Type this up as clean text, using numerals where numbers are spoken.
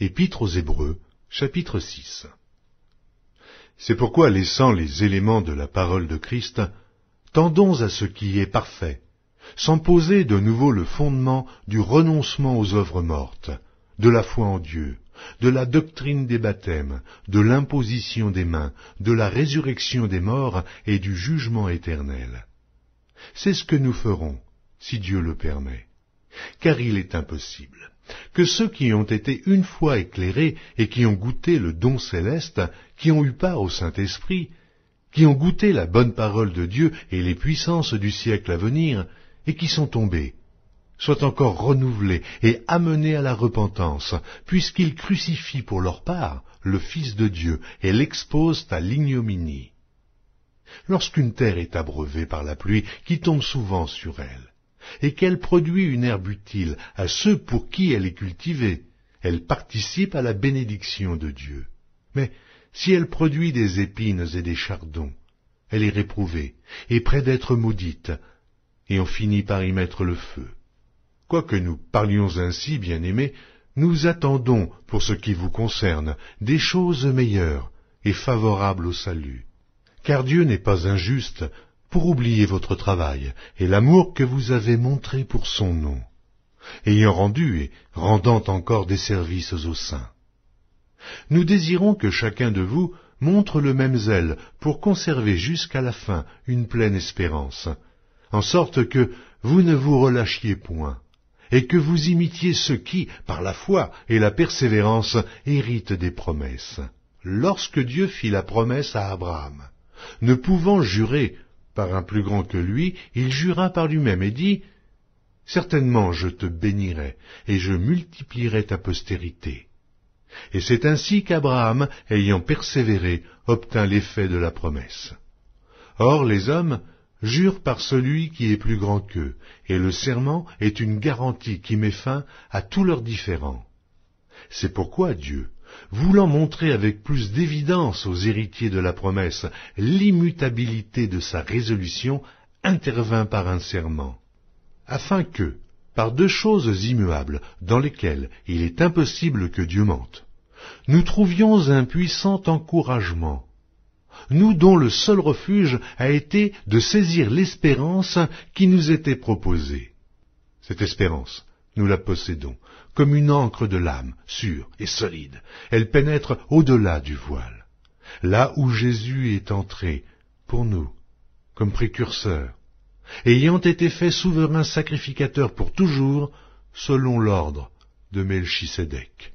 Épître aux Hébreux, chapitre 6. C'est pourquoi, laissant les éléments de la parole de Christ, tendons à ce qui est parfait, sans poser de nouveau le fondement du renoncement aux œuvres mortes, de la foi en Dieu, de la doctrine des baptêmes, de l'imposition des mains, de la résurrection des morts et du jugement éternel. C'est ce que nous ferons, si Dieu le permet. Car il est impossible que ceux qui ont été une fois éclairés et qui ont goûté le don céleste, qui ont eu part au Saint-Esprit, qui ont goûté la bonne parole de Dieu et les puissances du siècle à venir, et qui sont tombés, soient encore renouvelés et amenés à la repentance, puisqu'ils crucifient pour leur part le Fils de Dieu et l'exposent à l'ignominie. Lorsqu'une terre est abreuvée par la pluie qui tombe souvent sur elle, et qu'elle produit une herbe utile à ceux pour qui elle est cultivée, elle participe à la bénédiction de Dieu. Mais si elle produit des épines et des chardons, elle est réprouvée et près d'être maudite, et on finit par y mettre le feu. Quoique nous parlions ainsi, bien-aimés, nous attendons, pour ce qui vous concerne, des choses meilleures et favorables au salut. Car Dieu n'est pas injuste pour oublier votre travail et l'amour que vous avez montré pour son nom, ayant rendu et rendant encore des services aux saints. Nous désirons que chacun de vous montre le même zèle pour conserver jusqu'à la fin une pleine espérance, en sorte que vous ne vous relâchiez point, et que vous imitiez ceux qui, par la foi et la persévérance, héritent des promesses. Lorsque Dieu fit la promesse à Abraham, ne pouvant jurer par un plus grand que lui, il jura par lui-même et dit « Certainement je te bénirai, et je multiplierai ta postérité. » Et c'est ainsi qu'Abraham, ayant persévéré, obtint l'effet de la promesse. Or les hommes jurent par celui qui est plus grand qu'eux, et le serment est une garantie qui met fin à tous leurs différends. C'est pourquoi Dieu, voulant montrer avec plus d'évidence aux héritiers de la promesse l'immutabilité de sa résolution, intervint par un serment, afin que, par deux choses immuables, dans lesquelles il est impossible que Dieu mente, nous trouvions un puissant encouragement, nous dont le seul refuge a été de saisir l'espérance qui nous était proposée. Cette espérance, nous la possédons, comme une ancre de l'âme, sûre et solide. Elle pénètre au-delà du voile, là où Jésus est entré, pour nous, comme précurseur, ayant été fait souverain sacrificateur pour toujours, selon l'ordre de Melchisédek.